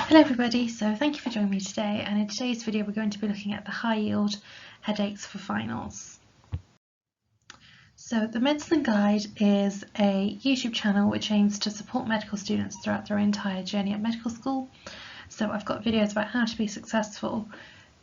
Hello everybody, so thank you for joining me today, and in today's video we're going to be looking at the high yield headaches for finals. So the Medicine Guide is a YouTube channel which aims to support medical students throughout their entire journey at medical school. So I've got videos about how to be successful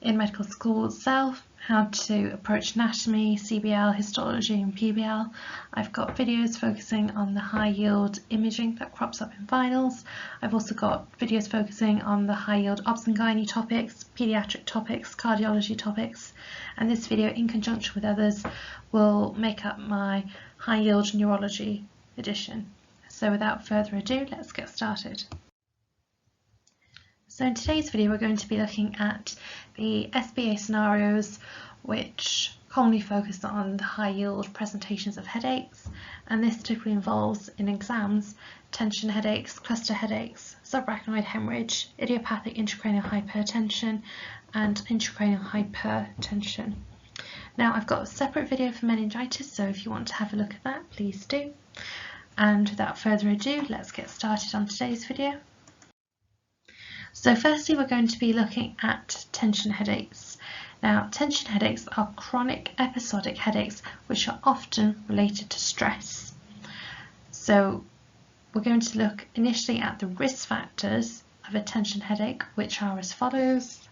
in medical school itself, how to approach anatomy, CBL, histology and PBL. I've got videos focusing on the high yield imaging that crops up in finals. I've also got videos focusing on the high yield obs and gynae topics, paediatric topics, cardiology topics, and this video in conjunction with others will make up my high yield neurology edition. So without further ado, let's get started. So in today's video we're going to be looking at the SBA scenarios which commonly focus on the high yield presentations of headaches, and this typically involves in exams tension headaches, cluster headaches, subarachnoid haemorrhage, idiopathic intracranial hypertension and intracranial hypertension. Now I've got a separate video for meningitis, so if you want to have a look at that, please do. And without further ado, let's get started on today's video. So firstly we're going to be looking at tension headaches. Now tension headaches are chronic episodic headaches which are often related to stress. So we're going to look initially at the risk factors of a tension headache, which are as follows: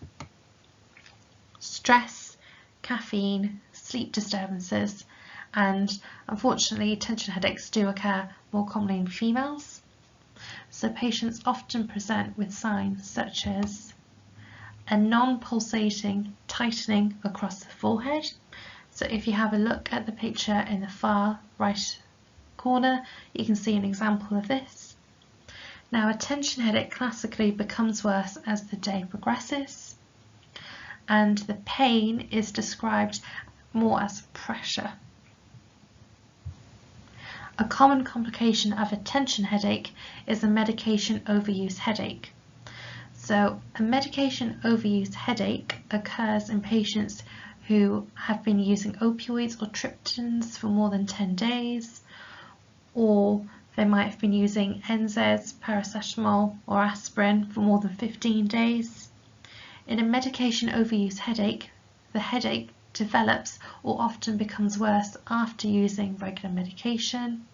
stress, caffeine, sleep disturbances, and unfortunately tension headaches do occur more commonly in females. So patients often present with signs such as a non-pulsating tightening across the forehead. So if you have a look at the picture in the far right corner, you can see an example of this. Now a tension headache classically becomes worse as the day progresses, and the pain is described more as pressure. A common complication of a tension headache is a medication overuse headache. So a medication overuse headache occurs in patients who have been using opioids or triptans for more than 10 days, or they might have been using NSAIDs, paracetamol or aspirin for more than 15 days. In a medication overuse headache, the headache develops or often becomes worse after using regular medication,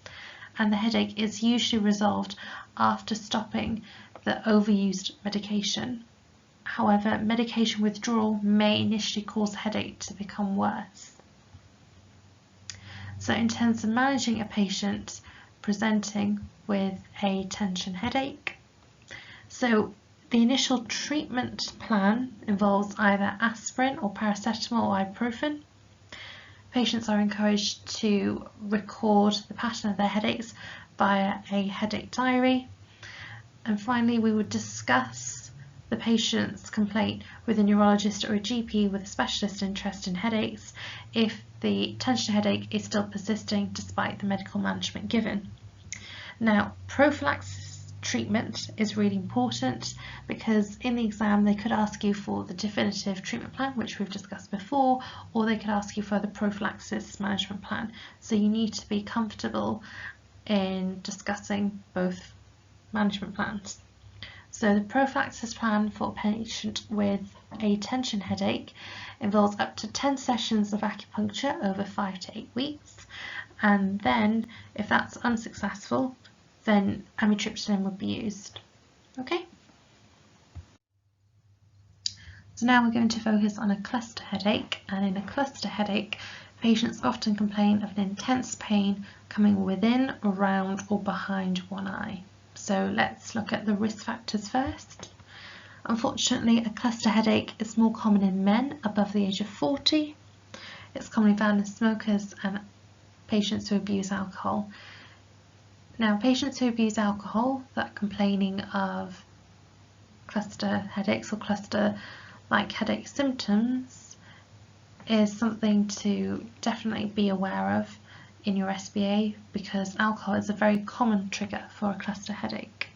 and the headache is usually resolved after stopping the overused medication. However, medication withdrawal may initially cause the headache to become worse. So in terms of managing a patient presenting with a tension headache, so the initial treatment plan involves either aspirin or paracetamol or ibuprofen. Patients are encouraged to record the pattern of their headaches via a headache diary. And finally, we would discuss the patient's complaint with a neurologist or a GP with a specialist interest in headaches if the tension headache is still persisting despite the medical management given. Now, prophylaxis treatment is really important because in the exam they could ask you for the definitive treatment plan, which we've discussed before, or they could ask you for the prophylaxis management plan. So you need to be comfortable in discussing both management plans. So the prophylaxis plan for a patient with a tension headache involves up to 10 sessions of acupuncture over 5 to 8 weeks, and then if that's unsuccessful, then amitriptyline would be used. Okay. So now we're going to focus on a cluster headache, and in a cluster headache, patients often complain of an intense pain coming within, around or behind one eye. So let's look at the risk factors first. Unfortunately, a cluster headache is more common in men above the age of 40. It's commonly found in smokers and patients who abuse alcohol. Now, patients who abuse alcohol that are complaining of cluster headaches or cluster-like headache symptoms is something to definitely be aware of in your SBA, because alcohol is a very common trigger for a cluster headache.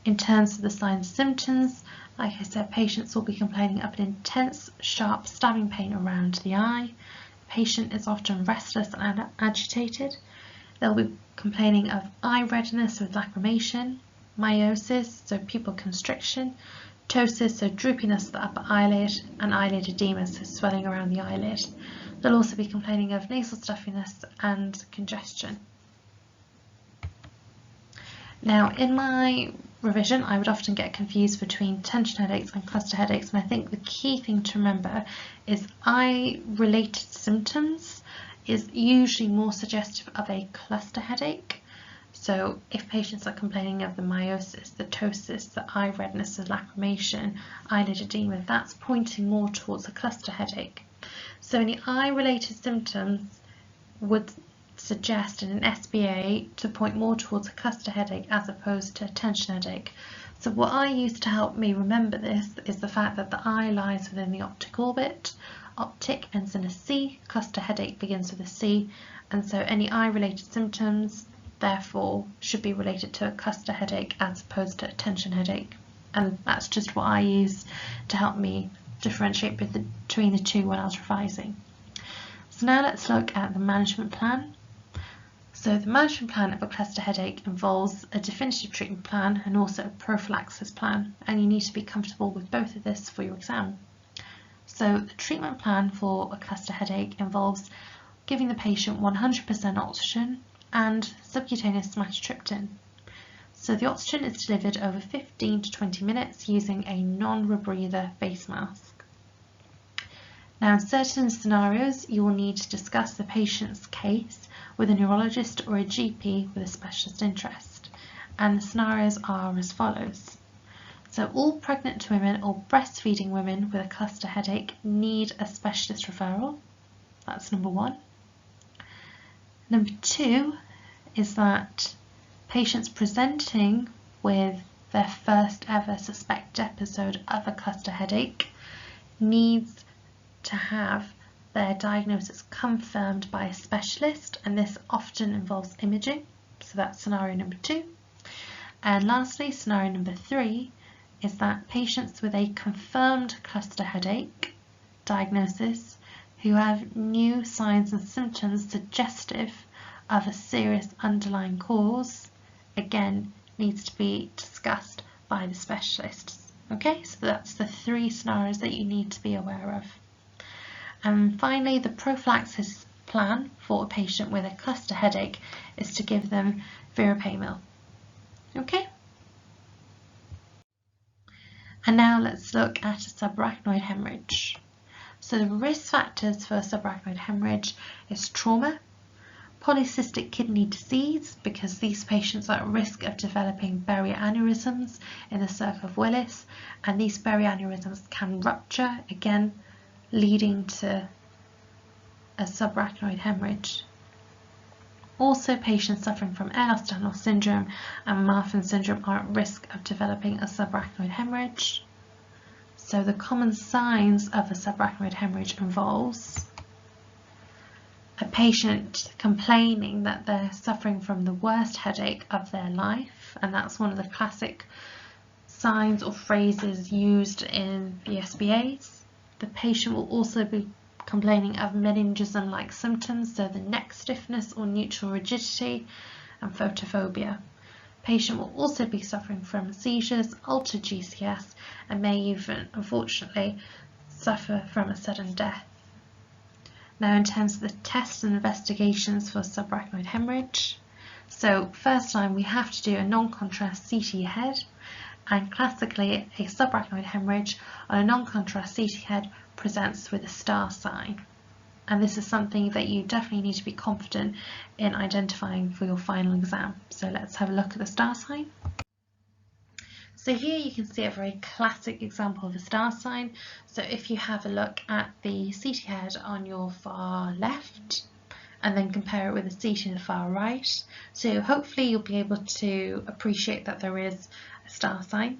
In terms of the signs and symptoms, like I said, patients will be complaining of an intense, sharp stabbing pain around the eye. The patient is often restless and agitated. They'll be complaining of eye redness with lacrimation. miosis, so pupil constriction, ptosis, so droopiness of the upper eyelid, and eyelid edema, so swelling around the eyelid. They'll also be complaining of nasal stuffiness and congestion. Now, in my revision, I would often get confused between tension headaches and cluster headaches, and I think the key thing to remember is eye-related symptoms is usually more suggestive of a cluster headache. So if patients are complaining of the miosis, the ptosis, the eye redness, the lacrimation, eyelid edema, that's pointing more towards a cluster headache. So any eye-related symptoms would suggest in an SBA to point more towards a cluster headache as opposed to a tension headache. So what I use to help me remember this is the fact that the eye lies within the optic orbit. Optic ends in a C, cluster headache begins with a C, and so any eye-related symptoms therefore should be related to a cluster headache as opposed to a tension headache. And that's just what I use to help me differentiate between the two when I was revising. So now let's look at the management plan. So the management plan of a cluster headache involves a definitive treatment plan and also a prophylaxis plan, and you need to be comfortable with both of this for your exam. So the treatment plan for a cluster headache involves giving the patient 100% oxygen and subcutaneous amitriptyline. So the oxygen is delivered over 15 to 20 minutes using a non-rebreather face mask. Now, in certain scenarios, you will need to discuss the patient's case with a neurologist or a GP with a specialist interest. And the scenarios are as follows. So all pregnant women or breastfeeding women with a cluster headache need a specialist referral. That's number one. Number two is that patients presenting with their first ever suspected episode of a cluster headache needs to have their diagnosis confirmed by a specialist, and this often involves imaging. So that's scenario number two. And lastly, scenario number three is that patients with a confirmed cluster headache diagnosis who have new signs and symptoms suggestive of a serious underlying cause, again, needs to be discussed by the specialists. Okay, so that's the three scenarios that you need to be aware of. And finally, the prophylaxis plan for a patient with a cluster headache is to give them verapamil. Okay? And now let's look at a subarachnoid hemorrhage. So the risk factors for subarachnoid hemorrhage is trauma, polycystic kidney disease, because these patients are at risk of developing barrier aneurysms in the circle of Willis, and these barrier aneurysms can rupture, again, leading to a subarachnoid hemorrhage. Also, patients suffering from Ehlers-Danlos syndrome and Marfan syndrome are at risk of developing a subarachnoid hemorrhage. So the common signs of a subarachnoid hemorrhage involves a patient complaining that they're suffering from the worst headache of their life, and that's one of the classic signs or phrases used in the SBAs. The patient will also be complaining of meningism-like symptoms, so the neck stiffness or neutral rigidity, and photophobia. Patient will also be suffering from seizures, altered GCS, and may even, unfortunately, suffer from a sudden death. Now, in terms of the tests and investigations for subarachnoid hemorrhage, so first line we have to do a non-contrast CT head, and classically a subarachnoid hemorrhage on a non-contrast CT head presents with a star sign, and this is something that you definitely need to be confident in identifying for your final exam. So let's have a look at the star sign. So here you can see a very classic example of a star sign. So if you have a look at the CT head on your far left and then compare it with the CT in the far right, so hopefully you'll be able to appreciate that there is a star sign,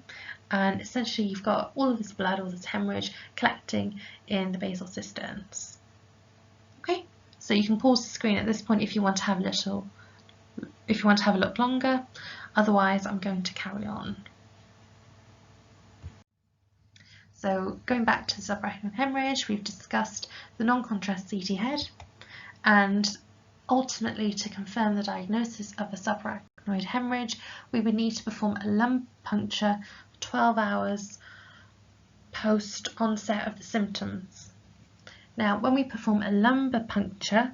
and essentially you've got all of this blood, all this hemorrhage collecting in the basal cisterns. Okay, so you can pause the screen at this point if you want to have a look longer. Otherwise, I'm going to carry on. So going back to subarachnoid hemorrhage, we've discussed the non-contrast CT head, and ultimately to confirm the diagnosis of a subarachnoid haemorrhage, we would need to perform a lumbar puncture 12 hours post onset of the symptoms. Now, when we perform a lumbar puncture,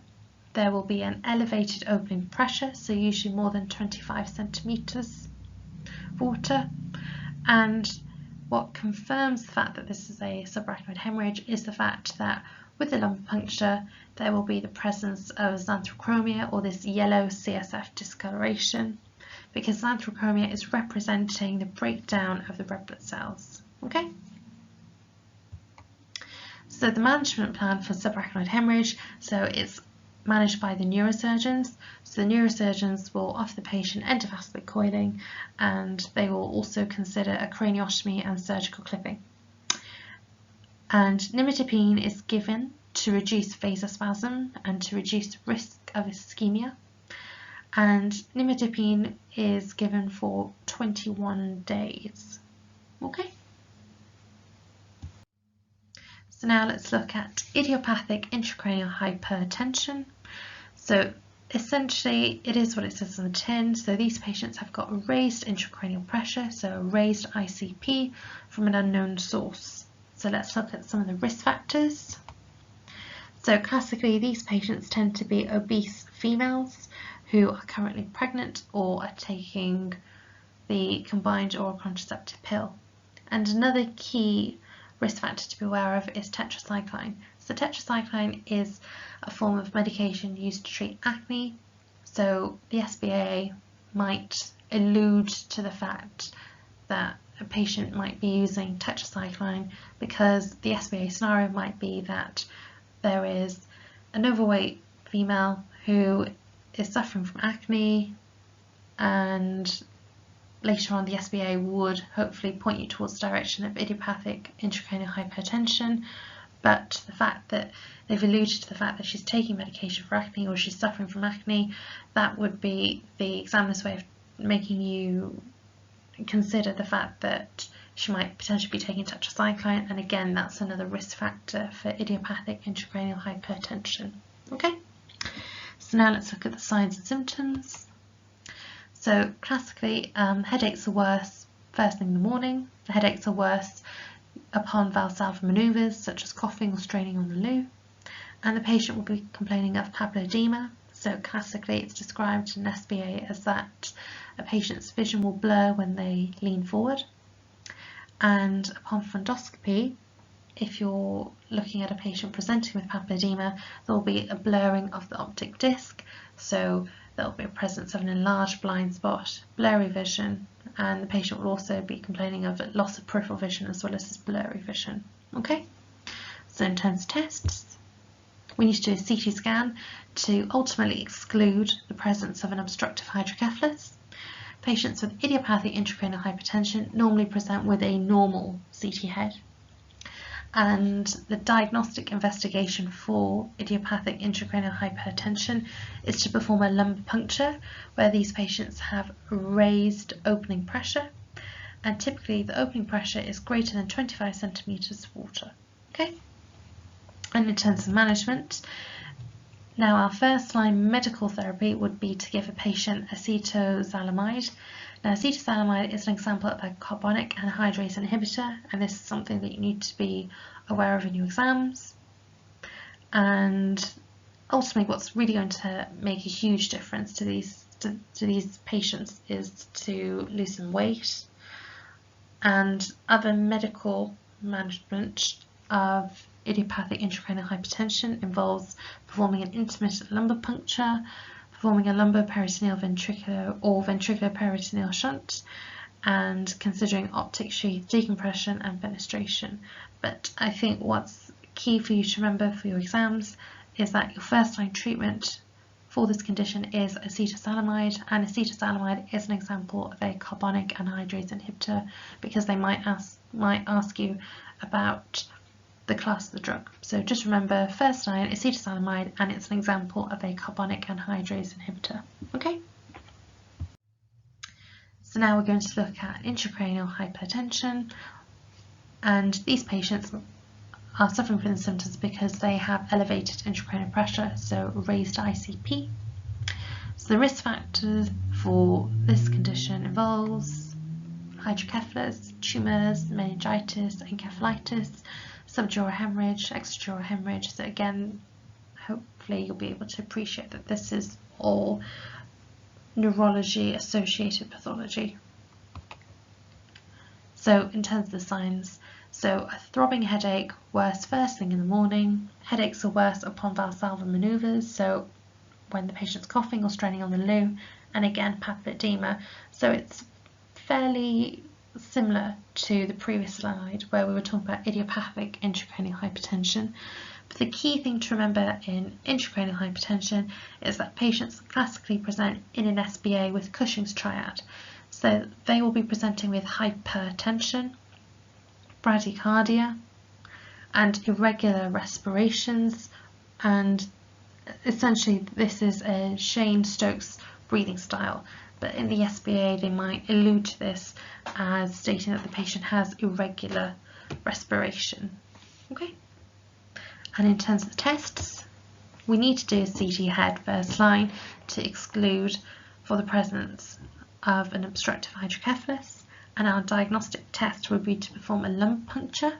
there will be an elevated opening pressure, so usually more than 25 centimeters of water, and what confirms the fact that this is a subarachnoid haemorrhage is the fact that with the lumbar puncture there will be the presence of xanthochromia, or this yellow CSF discoloration, because xanthochromia is representing the breakdown of the red blood cells. Okay? So the management plan for subarachnoid haemorrhage, so it's managed by the neurosurgeons. So the neurosurgeons will offer the patient endovascular coiling, and they will also consider a craniotomy and surgical clipping. And nimidipine is given to reduce vasospasm and to reduce the risk of ischemia. And nimidipine is given for 21 days. Okay. So now let's look at idiopathic intracranial hypertension. So essentially it is what it says on the tin. So these patients have got a raised intracranial pressure, so a raised ICP from an unknown source. So let's look at some of the risk factors. So classically these patients tend to be obese females who are currently pregnant or are taking the combined oral contraceptive pill. And another key risk factor to be aware of is tetracycline. So tetracycline is a form of medication used to treat acne. So the SBA might allude to the fact that a patient might be using tetracycline because the SBA scenario might be that there is an overweight female who is suffering from acne, and later on the SBA would hopefully point you towards the direction of idiopathic intracranial hypertension, but the fact that they've alluded to the fact that she's taking medication for acne or she's suffering from acne, that would be the examiner's way of making you consider the fact that she might potentially be taking tetracycline, and again that's another risk factor for idiopathic intracranial hypertension. Okay, so now let's look at the signs and symptoms. So classically headaches are worse first thing in the morning. The headaches are worse upon Valsalva manoeuvres such as coughing or straining on the loo, and the patient will be complaining of papilledema. So classically it's described in SBA as that a patient's vision will blur when they lean forward, and upon fundoscopy, if you're looking at a patient presenting with papilledema, there will be a blurring of the optic disc, so there will be a presence of an enlarged blind spot, blurry vision, and the patient will also be complaining of loss of peripheral vision as well as this blurry vision. Okay, so in terms of tests, we need to do a CT scan to ultimately exclude the presence of an obstructive hydrocephalus. Patients with idiopathic intracranial hypertension normally present with a normal CT head, and the diagnostic investigation for idiopathic intracranial hypertension is to perform a lumbar puncture where these patients have raised opening pressure, and typically the opening pressure is greater than 25 centimeters of water. Okay, and in terms of management, now our first line medical therapy would be to give a patient acetozalamide. Now acetozalamide is an example of a carbonic anhydrase inhibitor, and this is something that you need to be aware of in your exams. And ultimately what's really going to make a huge difference to these patients is to lose some weight. And other medical management of idiopathic intracranial hypertension involves performing an intermittent lumbar puncture, performing a lumbar peritoneal ventricular or ventricular peritoneal shunt, and considering optic sheath decompression and fenestration. But I think what's key for you to remember for your exams is that your first line treatment for this condition is acetozalamide, and acetozalamide is an example of a carbonic anhydrase inhibitor because they might ask you about the class of the drug. So just remember first line acetozalamide, and it's an example of a carbonic anhydrase inhibitor. Okay. So now we're going to look at intracranial hypertension, and these patients are suffering from the symptoms because they have elevated intracranial pressure, so raised ICP. So the risk factors for this condition involves hydrocephalus, tumours, meningitis, encephalitis, subdural hemorrhage, extradural hemorrhage. So again, hopefully you'll be able to appreciate that this is all neurology associated pathology. So in terms of the signs, so a throbbing headache, worse first thing in the morning. Headaches are worse upon Valsalva manoeuvres, so when the patient's coughing or straining on the loo, and again papilledema. So it's fairly similar to the previous slide where we were talking about idiopathic intracranial hypertension. But the key thing to remember in intracranial hypertension is that patients classically present in an SBA with Cushing's triad. So they will be presenting with hypertension, bradycardia, and irregular respirations, and essentially this is a Shane-Stokes breathing style, but in the SBA they might allude to this as stating that the patient has irregular respiration. Okay. And in terms of the tests, we need to do a CT head first line to exclude for the presence of an obstructive hydrocephalus, and our diagnostic test would be to perform a lumbar puncture.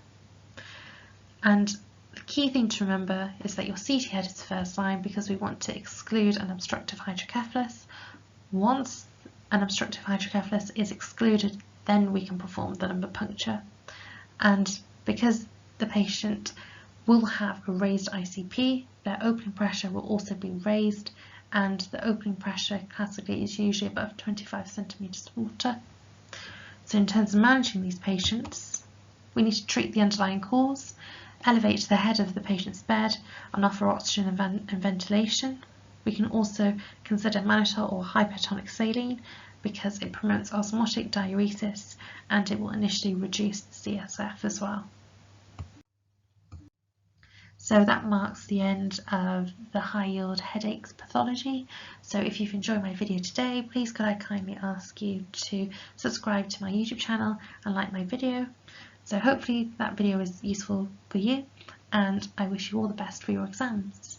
And the key thing to remember is that your CT head is first line because we want to exclude an obstructive hydrocephalus. Once an obstructive hydrocephalus is excluded, then we can perform the lumbar puncture. And because the patient will have a raised ICP, their opening pressure will also be raised, and the opening pressure classically is usually above 25 centimeters of water. So in terms of managing these patients, we need to treat the underlying cause, elevate to the head of the patient's bed and offer oxygen and ventilation. We can also consider mannitol or hypertonic saline because it promotes osmotic diuresis and it will initially reduce the CSF as well. So that marks the end of the high yield headaches pathology. So if you've enjoyed my video today, please could I kindly ask you to subscribe to my YouTube channel and like my video. So hopefully that video was useful for you, and I wish you all the best for your exams.